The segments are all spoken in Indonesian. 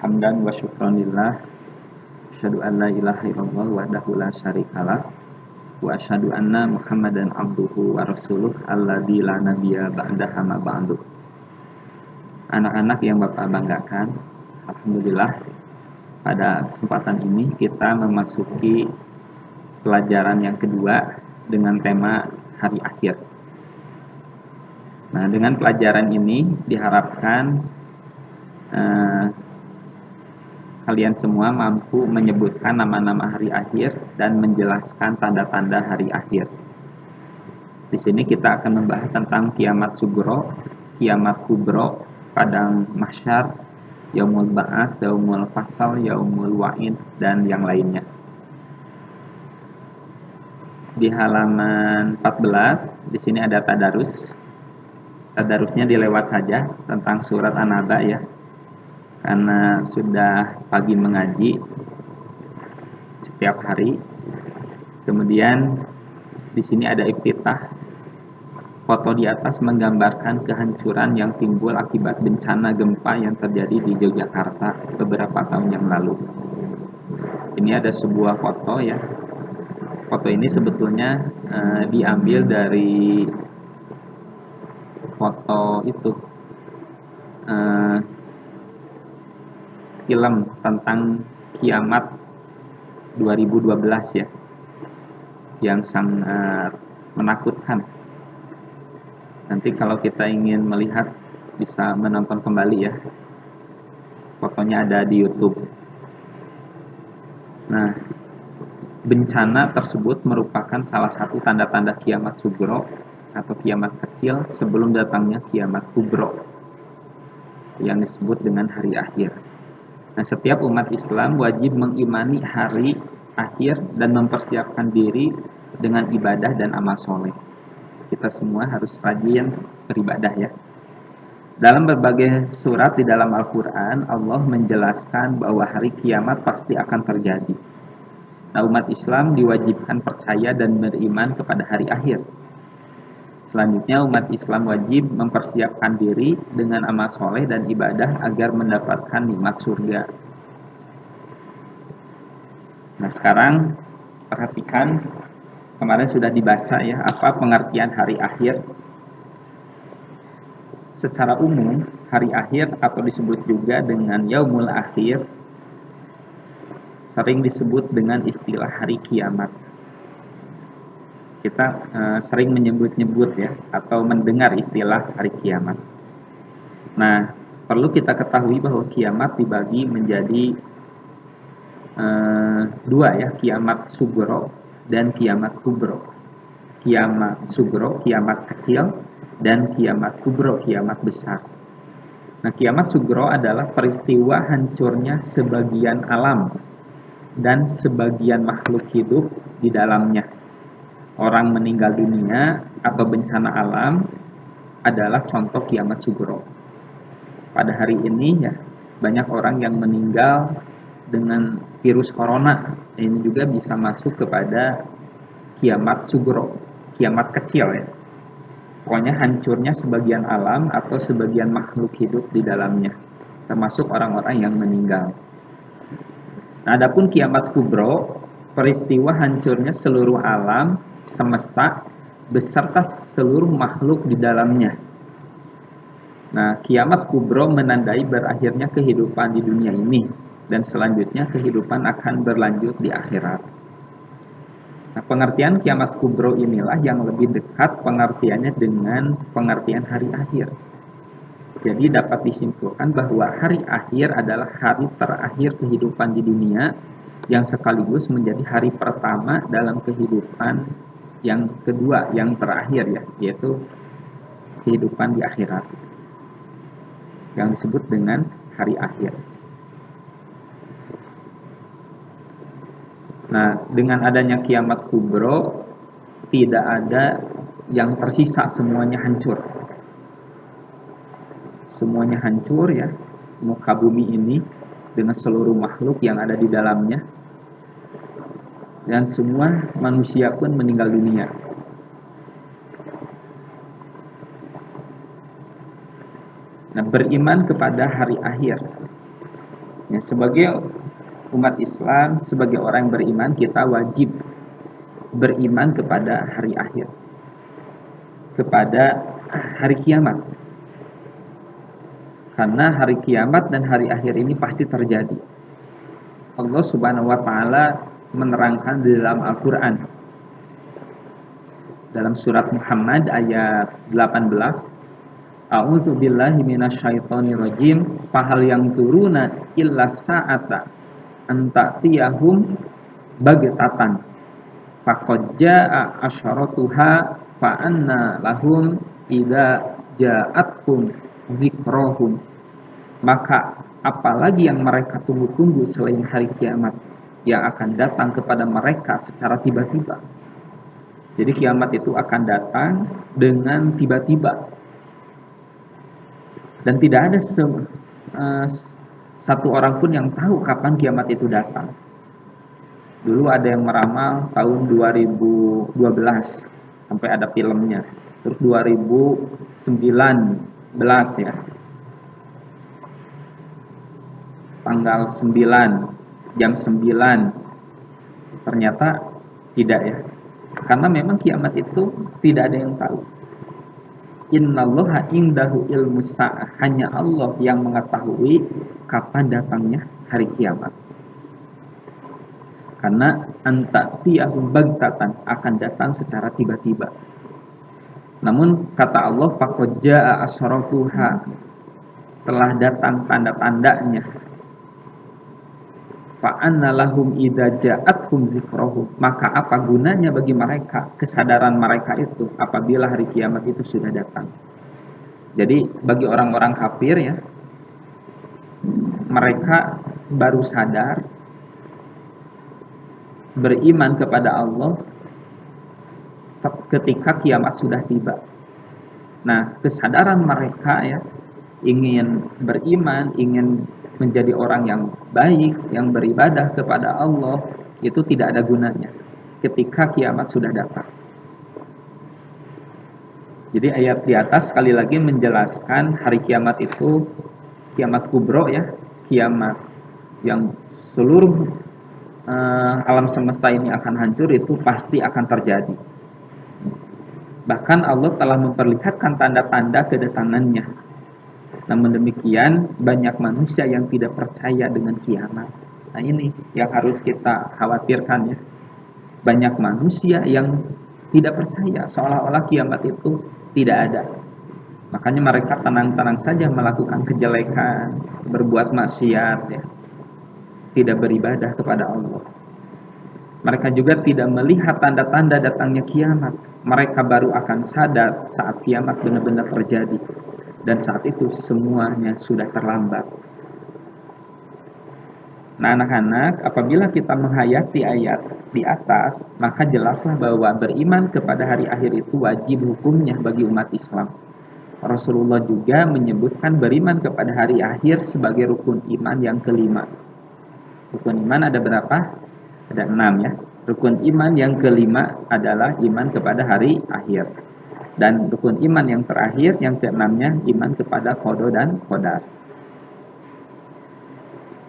hamdan wa syukran lillah. Asyhadu an la ilaha illallah wahdahu la syarikalah wa asyhadu anna Muhammadan abduhu wa rasuluh alladzi la nabiyya ba'dahu ma ba'du. Anak-anak yang Bapak banggakan, alhamdulillah pada kesempatan ini kita memasuki pelajaran yang kedua dengan tema hari akhir. Nah, dengan pelajaran ini diharapkan kalian semua mampu menyebutkan nama-nama hari akhir dan menjelaskan tanda-tanda hari akhir. Di sini kita akan membahas tentang kiamat sugro, kiamat kubro, padang mahsyar, yaumul ba'ats, yaumul fasal, yaumul wa'id, dan yang lainnya. Di halaman 14, di sini ada tadarus. Tadarusnya dilewat saja tentang surat An-Naba ya. Karena sudah pagi mengaji setiap hari. Kemudian di sini ada iftitah. Foto di atas menggambarkan kehancuran yang timbul akibat bencana gempa yang terjadi di Yogyakarta beberapa tahun yang lalu. Ini ada sebuah foto ya. Foto ini sebetulnya diambil dari foto itu film tentang kiamat 2012 ya, yang sangat menakutkan. Nanti kalau kita ingin melihat bisa menonton kembali ya, fotonya ada di YouTube. Nah, bencana tersebut merupakan salah satu tanda-tanda kiamat sugro atau kiamat kecil sebelum datangnya kiamat kubro yang disebut dengan hari akhir. Nah, setiap umat Islam wajib mengimani hari akhir dan mempersiapkan diri dengan ibadah dan amal soleh. Kita semua harus rajin beribadah ya. Dalam berbagai surat di dalam Al-Quran, Allah menjelaskan bahwa hari kiamat pasti akan terjadi. Nah, umat Islam diwajibkan percaya dan beriman kepada hari akhir. Selanjutnya, umat Islam wajib mempersiapkan diri dengan amal soleh dan ibadah agar mendapatkan nikmat surga. Nah, sekarang perhatikan, kemarin sudah dibaca ya, apa pengertian hari akhir. Secara umum, hari akhir atau disebut juga dengan yaumul akhir sering disebut dengan istilah hari kiamat. Kita sering menyebut-nyebut ya, atau mendengar istilah hari kiamat. Nah, perlu kita ketahui bahwa kiamat dibagi menjadi dua ya, kiamat sugro dan kiamat kubro. Kiamat sugro, kiamat kecil, dan kiamat kubro, kiamat besar. Nah, kiamat sugro adalah peristiwa hancurnya sebagian alam dan sebagian makhluk hidup di dalamnya. Orang meninggal dunia atau bencana alam adalah contoh kiamat sugro. Pada hari ini ya, banyak orang yang meninggal dengan virus corona. Ini juga bisa masuk kepada kiamat sugro, kiamat kecil ya. Pokoknya hancurnya sebagian alam atau sebagian makhluk hidup di dalamnya, termasuk orang-orang yang meninggal. Nah, adapun kiamat kubro, peristiwa hancurnya seluruh alam semesta beserta seluruh makhluk di dalamnya. Nah, kiamat kubro menandai berakhirnya kehidupan di dunia ini dan selanjutnya kehidupan akan berlanjut di akhirat. Nah, pengertian kiamat kubro inilah yang lebih dekat pengertiannya dengan pengertian hari akhir. Jadi dapat disimpulkan bahwa hari akhir adalah hari terakhir kehidupan di dunia yang sekaligus menjadi hari pertama dalam kehidupan yang kedua, yang terakhir ya, yaitu kehidupan di akhirat, yang disebut dengan hari akhir. Nah, dengan adanya kiamat kubro, tidak ada yang tersisa, semuanya hancur. Semuanya hancur ya, muka bumi ini dengan seluruh makhluk yang ada di dalamnya. Dan semua manusia pun meninggal dunia. Nah, beriman kepada hari akhir Ya, sebagai umat Islam, sebagai orang yang beriman, kita wajib beriman kepada hari akhir, kepada hari kiamat. Karena hari kiamat dan hari akhir ini pasti terjadi. Allah Subhanahu wa taala menerangkan di dalam Al-Qur'an dalam surat Muhammad ayat 18, A'udzu billahi minasyaitonir rajim, fahal yanzuruna illa sa'ata anta'tiyahum baghtatan faqad jaa'a asyaratuha fa anna lahum idza ja'atkum zikrahum. Maka apalagi yang mereka tunggu-tunggu selain hari kiamat yang akan datang kepada mereka secara tiba-tiba. Jadi kiamat itu akan datang dengan tiba-tiba. Dan tidak ada satu orang pun yang tahu kapan kiamat itu datang. Dulu ada yang meramal tahun 2012 sampai ada filmnya. Terus 2019 ya. Tanggal 9 jam 9. Ternyata tidak ya. Karena memang kiamat itu tidak ada yang tahu. Innallaha indahu ilmus sa'ah, hanya Allah yang mengetahui kapan datangnya hari kiamat. Karena anta'tiyahum baghtatan, akan datang secara tiba-tiba. Namun kata Allah faqad jaa'a asyaratuha, telah datang tanda-tandanya. Fa anna lahum idza ja'atkum zikrahum, maka apa gunanya bagi mereka kesadaran mereka itu apabila hari kiamat itu sudah datang. Jadi bagi orang-orang kafir ya, mereka baru sadar beriman kepada Allah ketika kiamat sudah tiba. Nah, kesadaran mereka ya ingin beriman, ingin menjadi orang yang baik, yang beribadah kepada Allah, itu tidak ada gunanya ketika kiamat sudah datang. Jadi ayat di atas sekali lagi menjelaskan hari kiamat itu kiamat kubro ya, kiamat yang seluruh alam semesta ini akan hancur, itu pasti akan terjadi. Bahkan Allah telah memperlihatkan tanda-tanda kedatangannya. Namun demikian banyak manusia yang tidak percaya dengan kiamat. Nah ini yang harus kita khawatirkan ya. Banyak manusia yang tidak percaya, seolah-olah kiamat itu tidak ada. Makanya mereka tenang-tenang saja melakukan kejelekan, berbuat maksiat ya. Tidak beribadah kepada Allah. Mereka juga tidak melihat tanda-tanda datangnya kiamat. Mereka baru akan sadar saat kiamat benar-benar terjadi. Dan saat itu semuanya sudah terlambat. Nah anak-anak, apabila kita menghayati ayat di atas, maka jelaslah bahwa beriman kepada hari akhir itu wajib hukumnya bagi umat Islam. Rasulullah juga menyebutkan beriman kepada hari akhir sebagai rukun iman yang kelima. Rukun iman ada berapa? Ada 6 ya. Rukun iman yang kelima adalah iman kepada hari akhir. Dan rukun iman yang terakhir, yang keenamnya, iman kepada qada dan qadar.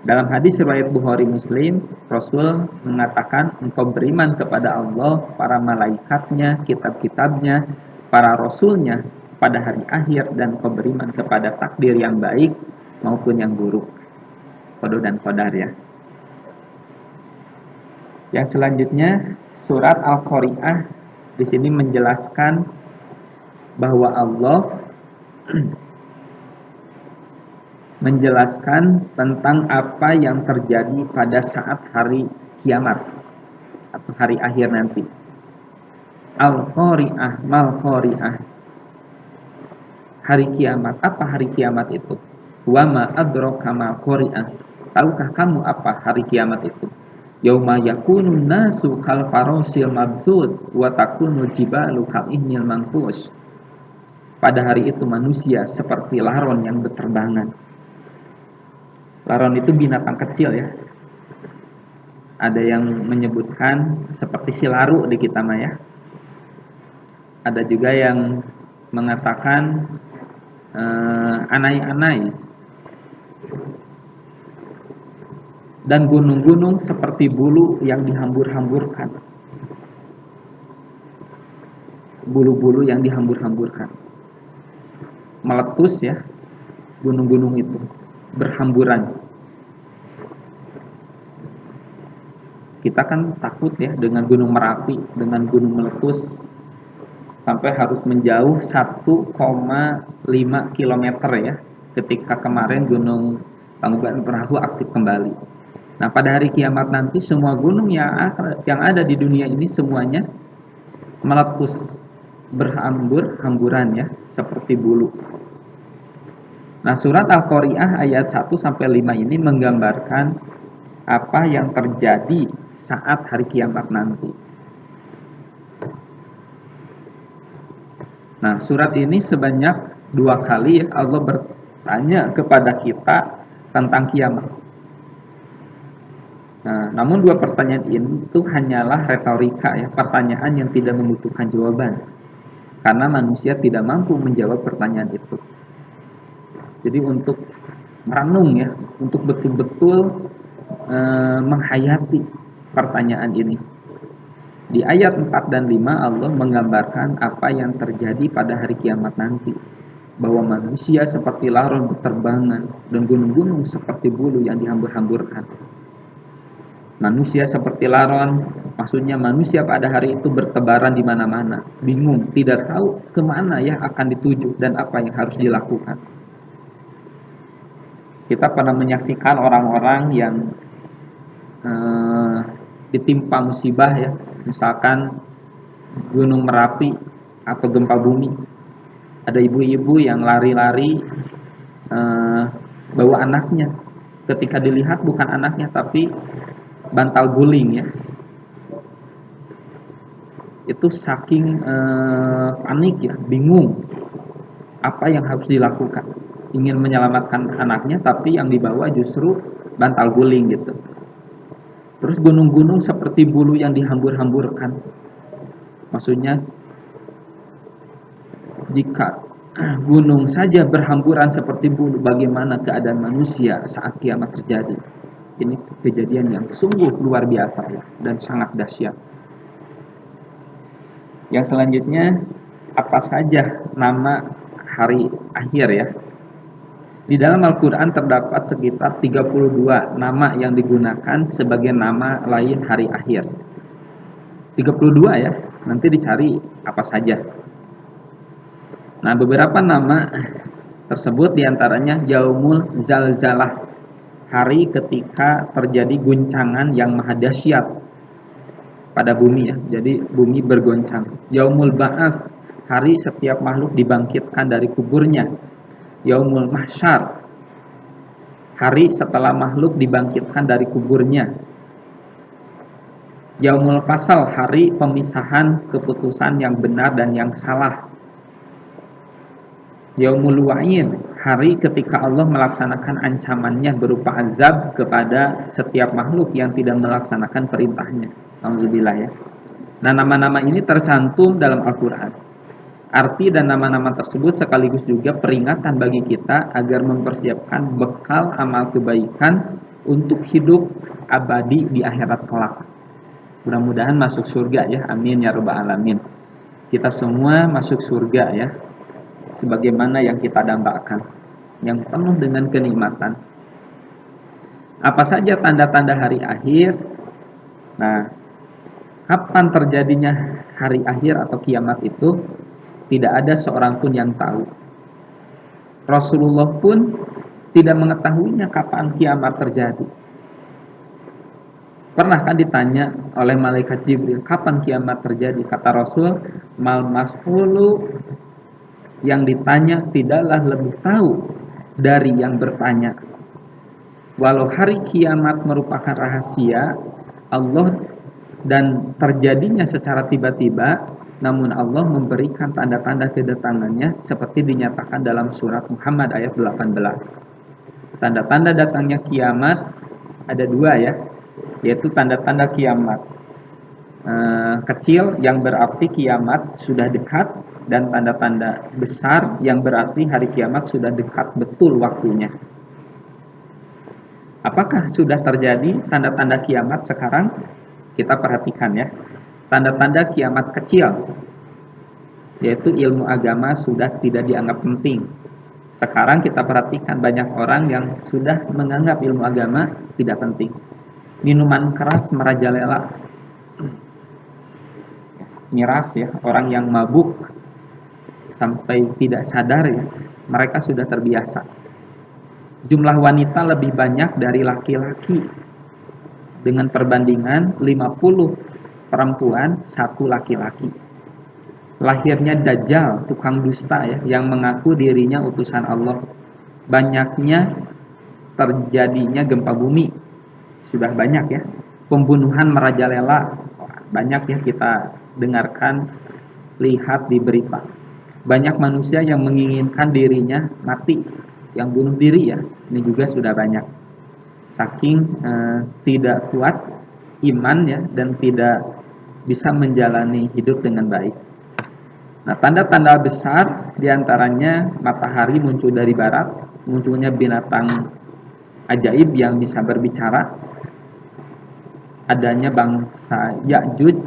Dalam hadis riwayat Bukhari Muslim, Rasul mengatakan, engkau beriman kepada Allah, para malaikatnya, kitab-kitabnya, para rasulnya, pada hari akhir, dan engkau beriman kepada takdir yang baik maupun yang buruk. Qada dan qadar ya. Yang selanjutnya, surat Al-Qari'ah di sini menjelaskan bahwa Allah menjelaskan tentang apa yang terjadi pada saat hari kiamat atau hari akhir nanti. Al-Qari'ah, mal-Qari'ah. Hari kiamat, apa hari kiamat itu? Wa ma adraka ma qari'ah. Tahukah kamu apa hari kiamat itu? Yauma yakunun nasu kal farasil mabthus wa takunul jibalu kal ihnil manfush. Pada hari itu manusia seperti laron yang berterbangan. Laron itu binatang kecil ya. Ada yang menyebutkan seperti silaru di kita mah ya. Ada juga yang mengatakan anai-anai. dan gunung-gunung seperti bulu yang dihambur-hamburkan. Bulu-bulu yang dihambur-hamburkan. Meletus ya, gunung-gunung itu berhamburan. Kita kan takut ya dengan gunung Merapi, dengan gunung meletus sampai harus menjauh 1,5 km ya, ketika kemarin gunung Tangkuban Perahu aktif kembali. Nah, pada hari kiamat nanti semua gunung yang ada di dunia ini semuanya meletus, berhambur-hamburan ya, seperti bulu. Nah, surat Al-Qari'ah ayat 1 sampai 5 ini menggambarkan apa yang terjadi saat hari kiamat nanti. Nah, surat ini sebanyak 2 kali Allah bertanya kepada kita tentang kiamat. Nah, namun 2 pertanyaan ini itu hanyalah retorika ya, pertanyaan yang tidak membutuhkan jawaban. Karena manusia tidak mampu menjawab pertanyaan itu. Jadi untuk merenung ya, untuk betul-betul menghayati pertanyaan ini. Di ayat 4 dan 5 Allah menggambarkan apa yang terjadi pada hari kiamat nanti. Bahwa manusia seperti laron berterbangan dan gunung-gunung seperti bulu yang dihambur-hamburkan. Manusia seperti laron, maksudnya manusia pada hari itu bertebaran di mana-mana, bingung, tidak tahu kemana ya akan dituju dan apa yang harus dilakukan. Kita pernah menyaksikan orang-orang yang ditimpa musibah ya, misalkan gunung Merapi atau gempa bumi. Ada ibu-ibu yang lari-lari bawa anaknya. Ketika dilihat bukan anaknya tapi bantal guling ya. Itu saking panik ya, bingung apa yang harus dilakukan. Ingin menyelamatkan anaknya tapi yang dibawa justru bantal guling gitu. Terus gunung-gunung seperti bulu yang dihambur-hamburkan. Maksudnya jika gunung saja berhamburan seperti bulu, bagaimana keadaan manusia saat kiamat terjadi? Ini kejadian yang sungguh luar biasa ya, dan sangat dahsyat. Yang selanjutnya, apa saja nama hari akhir ya? Di dalam Al-Quran terdapat sekitar 32 nama yang digunakan sebagai nama lain hari akhir. 32 ya, nanti dicari apa saja. Nah, beberapa nama tersebut diantaranya Yaumul Zalzalah, hari ketika terjadi guncangan yang maha dahsyat pada bumi ya, jadi bumi bergoncang. Yaumul Ba'as, hari setiap makhluk dibangkitkan dari kuburnya. Yaumul Mahsyar, hari setelah makhluk dibangkitkan dari kuburnya. Yaumul Fasal, hari pemisahan keputusan yang benar dan yang salah. Yaumul Wa'id, hari ketika Allah melaksanakan ancamannya berupa azab kepada setiap makhluk yang tidak melaksanakan perintahnya. Alhamdulillah ya. Nah, nama-nama ini tercantum dalam Al-Quran. Arti dan nama-nama tersebut sekaligus juga peringatan bagi kita agar mempersiapkan bekal amal kebaikan untuk hidup abadi di akhirat kelak. Mudah-mudahan masuk surga ya, amin ya rabbal alamin. Kita semua masuk surga ya, sebagaimana yang kita dambakan, yang penuh dengan kenikmatan. Apa saja tanda-tanda hari akhir? Nah, kapan terjadinya hari akhir atau kiamat itu? Tidak ada seorang pun yang tahu. Rasulullah pun tidak mengetahuinya kapan kiamat terjadi. Pernah kan ditanya oleh malaikat Jibril, kapan kiamat terjadi? Kata Rasul, mal mas'ulu, yang ditanya tidaklah lebih tahu dari yang bertanya. Walau hari kiamat merupakan rahasia Allah dan terjadinya secara tiba-tiba, namun Allah memberikan tanda-tanda kedatangannya seperti dinyatakan dalam surat Muhammad ayat 18. Tanda-tanda datangnya kiamat ada 2 ya, yaitu tanda-tanda kiamat kecil yang berarti kiamat sudah dekat, dan tanda-tanda besar yang berarti hari kiamat sudah dekat betul waktunya. Apakah sudah terjadi tanda-tanda kiamat sekarang? Kita perhatikan ya. Tanda-tanda kiamat kecil, yaitu ilmu agama sudah tidak dianggap penting. Sekarang kita perhatikan banyak orang yang sudah menganggap ilmu agama tidak penting. Minuman keras merajalela, miras ya, orang yang mabuk sampai tidak sadar ya, mereka sudah terbiasa. Jumlah wanita lebih banyak dari laki-laki, dengan perbandingan 50 perempuan, 1 laki-laki. Lahirnya Dajjal, tukang dusta ya, yang mengaku dirinya utusan Allah. Banyaknya terjadinya gempa bumi, sudah banyak ya. Pembunuhan merajalela, banyak ya kita dengarkan, lihat di berita. Banyak manusia yang menginginkan dirinya mati, yang bunuh diri ya, ini juga sudah banyak. Saking tidak kuat iman ya, dan tidak bisa menjalani hidup dengan baik. Nah, tanda-tanda besar diantaranya matahari muncul dari barat, munculnya binatang ajaib yang bisa berbicara, adanya bangsa Ya'juj,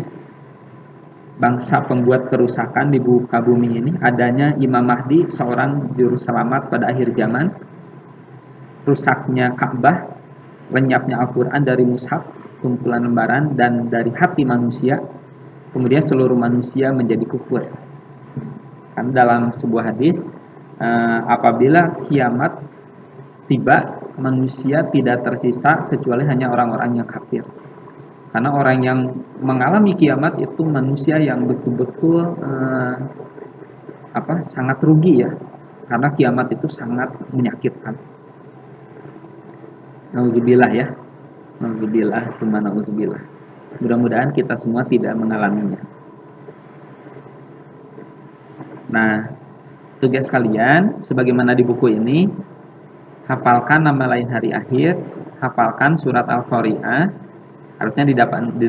bangsa pembuat kerusakan di muka bumi ini, adanya Imam Mahdi, seorang juru selamat pada akhir zaman, rusaknya Ka'bah, lenyapnya Al-Quran dari mushaf, kumpulan lembaran, dan dari hati manusia, kemudian seluruh manusia menjadi kufur. Kan dalam sebuah hadis, apabila kiamat tiba, manusia tidak tersisa kecuali hanya orang-orang yang kafir. Karena orang yang mengalami kiamat itu manusia yang betul-betul sangat rugi ya, karena kiamat itu sangat menyakitkan. Nauzubillah ya, nauzubillah, cuma nauzubillah. Mudah-mudahan kita semua tidak mengalaminya. Nah, tugas kalian sebagaimana di buku ini, hafalkan nama lain hari akhir, hafalkan surat Al-Qari'ah. Harusnya di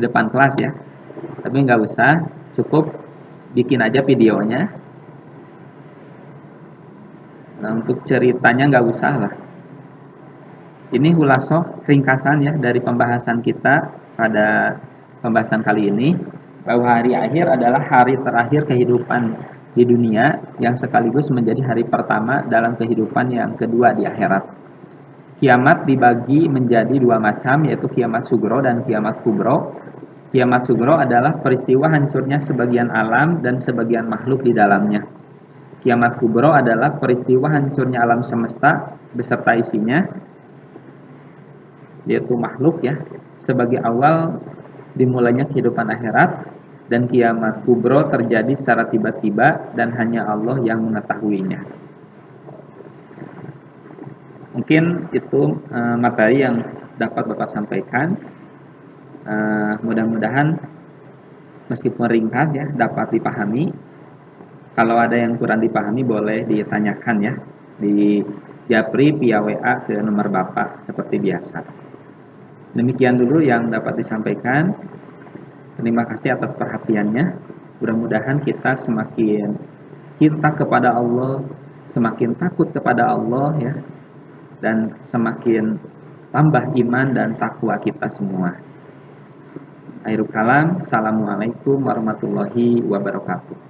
depan kelas ya, tapi nggak usah, cukup bikin aja videonya. Nah, untuk ceritanya nggak usah lah. Ini hulasoh ringkasan ya dari pembahasan kita pada pembahasan kali ini, bahwa hari akhir adalah hari terakhir kehidupan di dunia yang sekaligus menjadi hari pertama dalam kehidupan yang kedua di akhirat. Kiamat dibagi menjadi 2 macam, yaitu kiamat sugro dan kiamat kubro. Kiamat sugro adalah peristiwa hancurnya sebagian alam dan sebagian makhluk di dalamnya. Kiamat kubro adalah peristiwa hancurnya alam semesta beserta isinya, yaitu makhluk ya, sebagai awal dimulainya kehidupan akhirat. Dan kiamat kubro terjadi secara tiba-tiba dan hanya Allah yang mengetahuinya. Mungkin itu materi yang dapat Bapak sampaikan. Mudah-mudahan meskipun ringkas ya, dapat dipahami. Kalau ada yang kurang dipahami boleh ditanyakan ya, di Japri via WA ke nomor Bapak seperti biasa. Demikian dulu yang dapat disampaikan. Terima kasih atas perhatiannya. Mudah-mudahan kita semakin cinta kepada Allah, semakin takut kepada Allah ya, dan semakin tambah iman dan takwa kita semua. Akhirul kalam, assalamualaikum warahmatullahi wabarakatuh.